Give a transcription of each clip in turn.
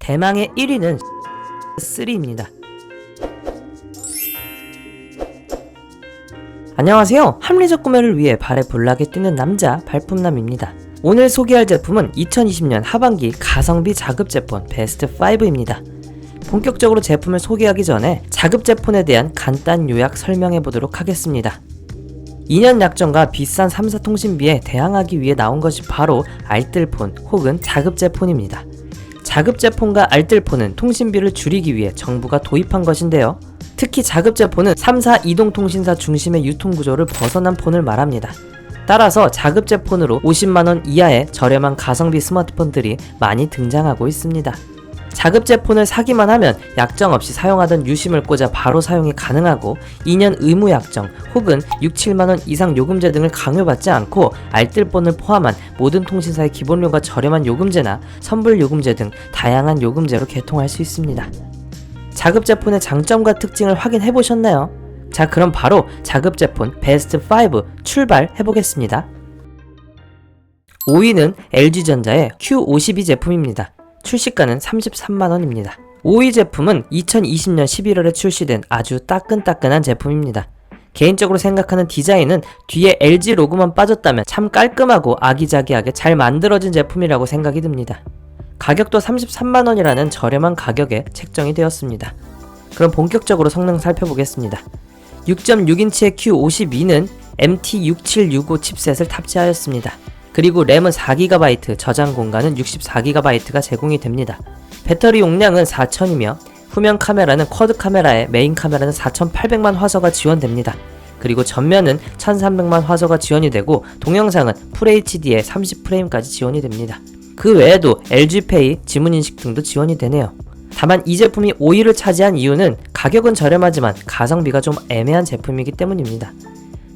대망의 1위는 3입니다. 안녕하세요. 합리적 구매를 위해 발에 불나게 뛰는 남자 발품남입니다. 오늘 소개할 제품은 2020년 하반기 가성비 자급제폰 베스트 5입니다. 본격적으로 제품을 소개하기 전에 자급제폰에 대한 간단 요약 설명해 보도록 하겠습니다. 2년 약정과 비싼 3사 통신비에 대항하기 위해 나온 것이 바로 알뜰폰 혹은 자급제폰입니다. 자급제폰과 알뜰폰은 통신비를 줄이기 위해 정부가 도입한 것인데요. 특히 자급제폰은 3사 이동통신사 중심의 유통구조를 벗어난 폰을 말합니다. 따라서 자급제폰으로 50만원 이하의 저렴한 가성비 스마트폰들이 많이 등장하고 있습니다. 자급제폰을 사기만 하면 약정 없이 사용하던 유심을 꽂아 바로 사용이 가능하고 2년 의무 약정 혹은 6, 7만원 이상 요금제 등을 강요받지 않고 알뜰폰을 포함한 모든 통신사의 기본료가 저렴한 요금제나 선불 요금제 등 다양한 요금제로 개통할 수 있습니다. 자급제폰의 장점과 특징을 확인해 보셨나요? 자, 그럼 바로 자급제폰 베스트 5 출발해보겠습니다. 5위는 LG전자의 Q52 제품입니다. 출시가는 33만원입니다. 5위 제품은 2020년 11월에 출시된 아주 따끈따끈한 제품입니다. 개인적으로 생각하는 디자인은 뒤에 LG 로고만 빠졌다면 참 깔끔하고 아기자기하게 잘 만들어진 제품이라고 생각이 듭니다. 가격도 33만원이라는 저렴한 가격에 책정이 되었습니다. 그럼 본격적으로 성능 살펴보겠습니다. 6.6인치의 Q52는 MT6765 칩셋을 탑재하였습니다. 그리고 램은 4GB, 저장 공간은 64GB가 제공이 됩니다. 배터리 용량은 4000이며 후면 카메라는 쿼드 카메라에 메인 카메라는 4800만 화소가 지원됩니다. 그리고 전면은 1300만 화소가 지원이 되고 동영상은 FHD에 30프레임까지 지원이 됩니다. 그 외에도 LG페이, 지문인식 등도 지원이 되네요. 다만 이 제품이 5위를 차지한 이유는 가격은 저렴하지만 가성비가 좀 애매한 제품이기 때문입니다.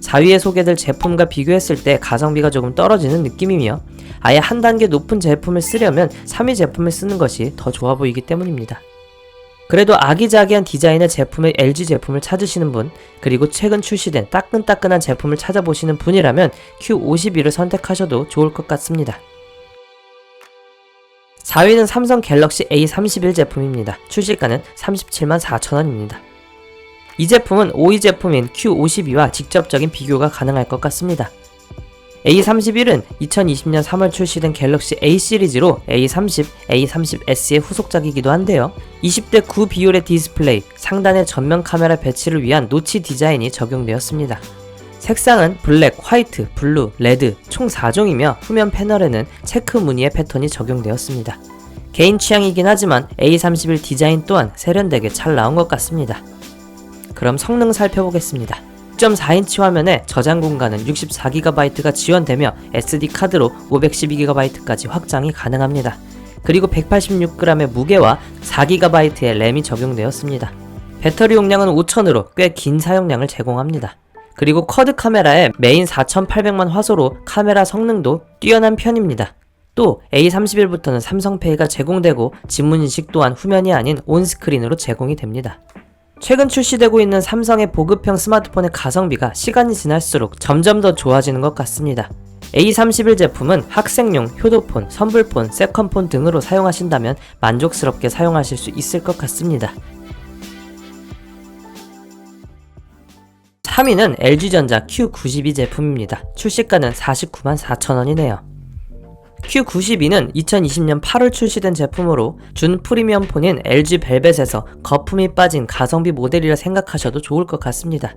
4위에 소개될 제품과 비교했을 때 가성비가 조금 떨어지는 느낌이며 아예 한 단계 높은 제품을 쓰려면 3위 제품을 쓰는 것이 더 좋아 보이기 때문입니다. 그래도 아기자기한 디자인의 제품의 LG 제품을 찾으시는 분, 그리고 최근 출시된 따끈따끈한 제품을 찾아보시는 분이라면 Q52를 선택하셔도 좋을 것 같습니다. 4위는 삼성 갤럭시 A31 제품입니다. 출시가는 37만 4천원입니다. 이 제품은 5위 제품인 Q52와 직접적인 비교가 가능할 것 같습니다. A31은 2020년 3월 출시된 갤럭시 A 시리즈로 A30, A30S의 후속작이기도 한데요. 20대 9 비율의 디스플레이, 상단의 전면 카메라 배치를 위한 노치 디자인이 적용되었습니다. 색상은 블랙, 화이트, 블루, 레드 총 4종이며 후면 패널에는 체크 무늬의 패턴이 적용되었습니다. 개인 취향이긴 하지만 A31 디자인 또한 세련되게 잘 나온 것 같습니다. 그럼 성능 살펴보겠습니다. 6.4인치 화면에 저장 공간은 64GB가 지원되며 SD카드로 512GB까지 확장이 가능합니다. 그리고 186g의 무게와 4GB의 램이 적용되었습니다. 배터리 용량은 5000으로 꽤 긴 사용량을 제공합니다. 그리고 쿼드 카메라에 메인 4800만 화소로 카메라 성능도 뛰어난 편입니다. 또 A31부터는 삼성페이가 제공되고 지문인식 또한 후면이 아닌 온스크린으로 제공이 됩니다. 최근 출시되고 있는 삼성의 보급형 스마트폰의 가성비가 시간이 지날수록 점점 더 좋아지는 것 같습니다. A31 제품은 학생용, 효도폰, 선불폰, 세컨폰 등으로 사용하신다면 만족스럽게 사용하실 수 있을 것 같습니다. 3위는 LG전자 Q92 제품입니다. 출시가는 49만 4천원이네요. Q92는 2020년 8월 출시된 제품으로 준 프리미엄 폰인 LG 벨벳에서 거품이 빠진 가성비 모델이라 생각하셔도 좋을 것 같습니다.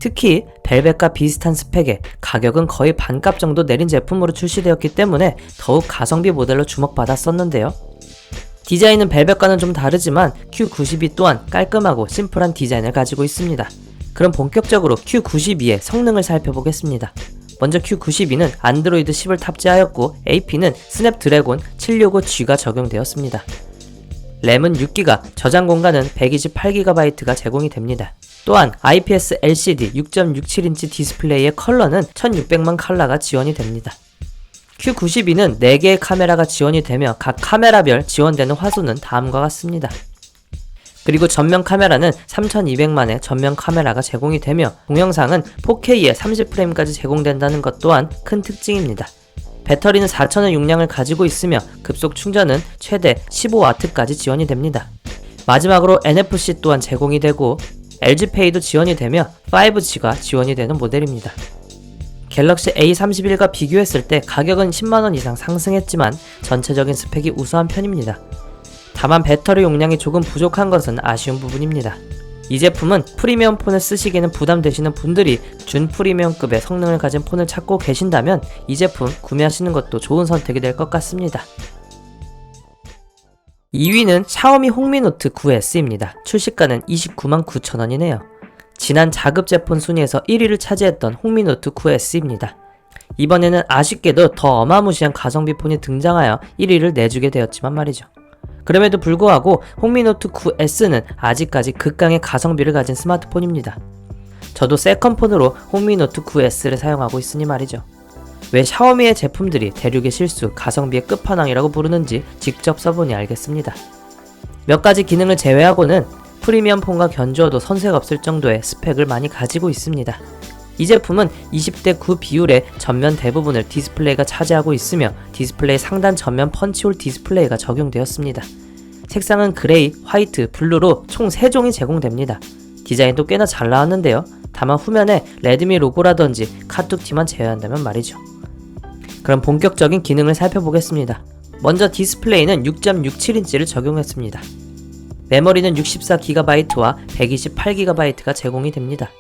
특히 벨벳과 비슷한 스펙에 가격은 거의 반값 정도 내린 제품으로 출시되었기 때문에 더욱 가성비 모델로 주목받았었는데요. 디자인은 벨벳과는 좀 다르지만 Q92 또한 깔끔하고 심플한 디자인을 가지고 있습니다. 그럼 본격적으로 Q92의 성능을 살펴보겠습니다. 먼저 Q92는 안드로이드 10을 탑재하였고 AP는 스냅드래곤 765G가 적용되었습니다. 램은 6GB, 저장 공간은 128GB가 제공이 됩니다. 또한 IPS LCD 6.67인치 디스플레이의 컬러는 1600만 컬러가 지원이 됩니다. Q92는 4개의 카메라가 지원이 되며 각 카메라별 지원되는 화소는 다음과 같습니다. 그리고 전면 카메라는 3200만의 전면 카메라가 제공이 되며 동영상은 4K에 30프레임까지 제공된다는 것 또한 큰 특징입니다. 배터리는 4000의 용량을 가지고 있으며 급속 충전은 최대 15W까지 지원이 됩니다. 마지막으로 NFC 또한 제공이 되고 LG페이도 지원이 되며 5G가 지원이 되는 모델입니다. 갤럭시 A31과 비교했을 때 가격은 10만원 이상 상승했지만 전체적인 스펙이 우수한 편입니다. 다만 배터리 용량이 조금 부족한 것은 아쉬운 부분입니다. 이 제품은 프리미엄 폰을 쓰시기에는 부담되시는 분들이 준 프리미엄급의 성능을 가진 폰을 찾고 계신다면 이 제품 구매하시는 것도 좋은 선택이 될 것 같습니다. 2위는 샤오미 홍미노트 9S입니다. 출시가는 299,900원이네요. 지난 자급제폰 순위에서 1위를 차지했던 홍미노트 9S입니다. 이번에는 아쉽게도 더 어마무시한 가성비 폰이 등장하여 1위를 내주게 되었지만 말이죠. 그럼에도 불구하고 홍미노트 9S는 아직까지 극강의 가성비를 가진 스마트폰입니다. 저도 세컨폰으로 홍미노트 9S를 사용하고 있으니 말이죠. 왜 샤오미의 제품들이 대륙의 실수, 가성비의 끝판왕이라고 부르는지 직접 써보니 알겠습니다. 몇 가지 기능을 제외하고는 프리미엄 폰과 견주어도 선색 없을 정도의 스펙을 많이 가지고 있습니다. 이 제품은 20대 9 비율의 전면 대부분을 디스플레이가 차지하고 있으며 디스플레이 상단 전면 펀치홀 디스플레이가 적용되었습니다. 색상은 그레이, 화이트, 블루로 총 3종이 제공됩니다. 디자인도 꽤나 잘 나왔는데요. 다만 후면에 레드미 로고라든지 카툭티만 제외한다면 말이죠. 그럼 본격적인 기능을 살펴보겠습니다. 먼저 디스플레이는 6.67인치를 적용했습니다. 메모리는 64GB와 128GB가 제공이 됩니다.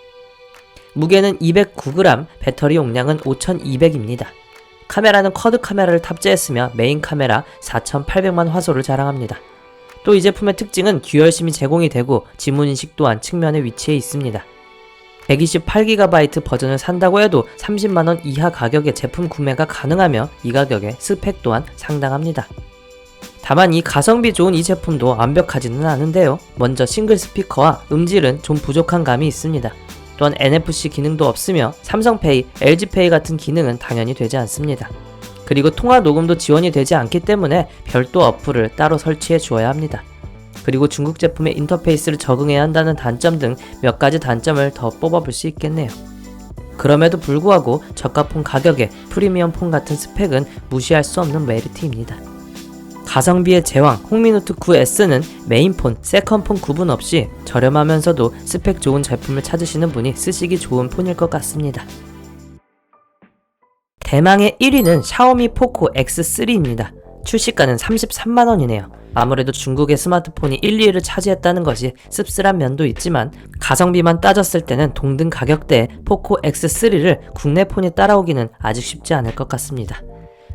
무게는 209g, 배터리 용량은 5200입니다. 카메라는 쿼드 카메라를 탑재했으며 메인 카메라 4800만 화소를 자랑합니다. 또 이 제품의 특징은 듀얼심이 제공이 되고 지문인식 또한 측면에 위치해 있습니다. 128GB 버전을 산다고 해도 30만원 이하 가격에 제품 구매가 가능하며 이 가격에 스펙 또한 상당합니다. 다만 이 가성비 좋은 이 제품도 완벽하지는 않은데요. 먼저 싱글 스피커와 음질은 좀 부족한 감이 있습니다. 또한 NFC 기능도 없으며 삼성페이, LG페이 같은 기능은 당연히 되지 않습니다. 그리고 통화 녹음도 지원이 되지 않기 때문에 별도 어플을 따로 설치해 주어야 합니다. 그리고 중국 제품의 인터페이스를 적응해야 한다는 단점 등 몇 가지 단점을 더 뽑아볼 수 있겠네요. 그럼에도 불구하고 저가폰 가격에 프리미엄 폰 같은 스펙은 무시할 수 없는 메리트입니다. 가성비의 제왕 홍미노트 9S는 메인폰, 세컨폰 구분 없이 저렴하면서도 스펙 좋은 제품을 찾으시는 분이 쓰시기 좋은 폰일 것 같습니다. 대망의 1위는 샤오미 포코 X3입니다. 출시가는 33만원이네요. 아무래도 중국의 스마트폰이 1, 2위를 차지했다는 것이 씁쓸한 면도 있지만 가성비만 따졌을 때는 동등 가격대의 포코 X3를 국내 폰이 따라오기는 아직 쉽지 않을 것 같습니다.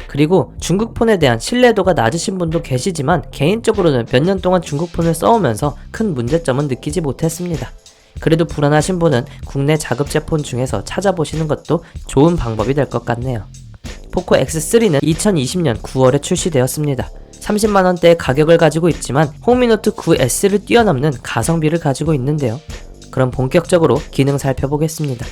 그리고 중국 폰에 대한 신뢰도가 낮으신 분도 계시지만 개인적으로는 몇 년 동안 중국 폰을 써오면서 큰 문제점은 느끼지 못했습니다. 그래도 불안하신 분은 국내 자급제 폰 중에서 찾아보시는 것도 좋은 방법이 될 것 같네요. 포코 X3는 2020년 9월에 출시되었습니다. 30만원대의 가격을 가지고 있지만 홍미노트 9S를 뛰어넘는 가성비를 가지고 있는데요. 그럼 본격적으로 기능 살펴보겠습니다.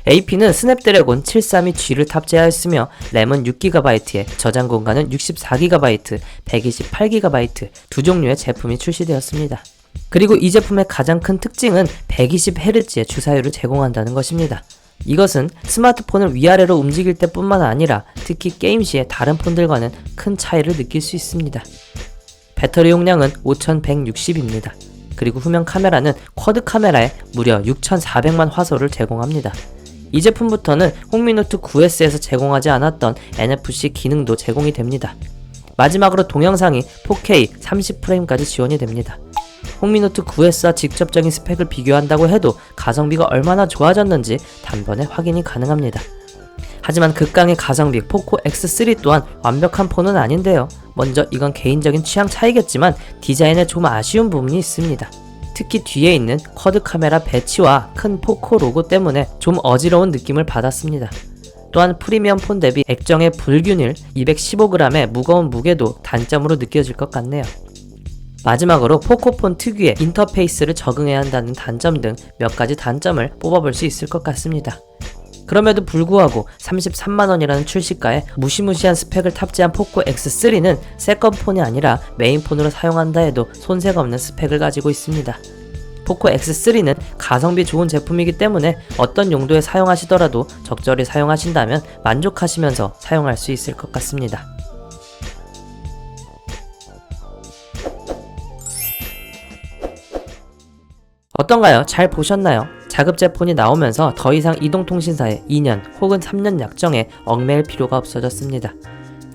AP는 스냅드래곤 732G를 탑재하였으며 램은 6GB에 저장 공간은 64GB, 128GB 두 종류의 제품이 출시되었습니다. 그리고 이 제품의 가장 큰 특징은 120Hz의 주사율을 제공한다는 것입니다. 이것은 스마트폰을 위아래로 움직일 때뿐만 아니라 특히 게임 시에 다른 폰들과는 큰 차이를 느낄 수 있습니다. 배터리 용량은 5160입니다. 그리고 후면 카메라는 쿼드 카메라에 무려 6400만 화소를 제공합니다. 이 제품부터는 홍미노트 9S에서 제공하지 않았던 NFC 기능도 제공이 됩니다. 마지막으로 동영상이 4K 30프레임까지 지원이 됩니다. 홍미노트 9S와 직접적인 스펙을 비교한다고 해도 가성비가 얼마나 좋아졌는지 단번에 확인이 가능합니다. 하지만 극강의 가성비 포코 X3 또한 완벽한 폰은 아닌데요. 먼저 이건 개인적인 취향 차이겠지만 디자인에 좀 아쉬운 부분이 있습니다. 특히 뒤에 있는 쿼드 카메라 배치와 큰 포코 로고 때문에 좀 어지러운 느낌을 받았습니다. 또한 프리미엄 폰 대비 액정의 불균일 215g의 무거운 무게도 단점으로 느껴질 것 같네요. 마지막으로 포코폰 특유의 인터페이스를 적응해야 한다는 단점 등 몇 가지 단점을 뽑아볼 수 있을 것 같습니다. 그럼에도 불구하고 33만원이라는 출시가에 무시무시한 스펙을 탑재한 포코 X3는 세컨폰이 아니라 메인폰으로 사용한다 해도 손색 없는 스펙을 가지고 있습니다. 포코 X3는 가성비 좋은 제품이기 때문에 어떤 용도에 사용하시더라도 적절히 사용하신다면 만족하시면서 사용할 수 있을 것 같습니다. 어떤가요? 잘 보셨나요? 자급제 폰이 나오면서 더 이상 이동통신사의 2년 혹은 3년 약정에 얽매일 필요가 없어졌습니다.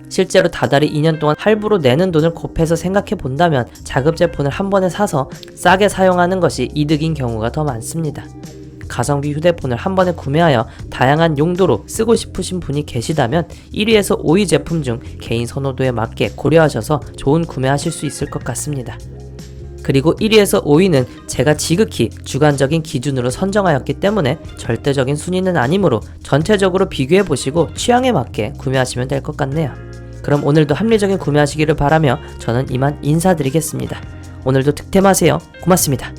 실제로 다달이 2년 동안 할부로 내는 돈을 곱해서 생각해 본다면 자급제 폰을 한 번에 사서 싸게 사용하는 것이 이득인 경우가 더 많습니다. 가성비 휴대폰을 한 번에 구매하여 다양한 용도로 쓰고 싶으신 분이 계시다면 1위에서 5위 제품 중 개인 선호도에 맞게 고려하셔서 좋은 구매하실 수 있을 것 같습니다. 그리고 1위에서 5위는 제가 지극히 주관적인 기준으로 선정하였기 때문에 절대적인 순위는 아니므로 전체적으로 비교해보시고 취향에 맞게 구매하시면 될 것 같네요. 그럼 오늘도 합리적인 구매하시기를 바라며 저는 이만 인사드리겠습니다. 오늘도 득템하세요. 고맙습니다.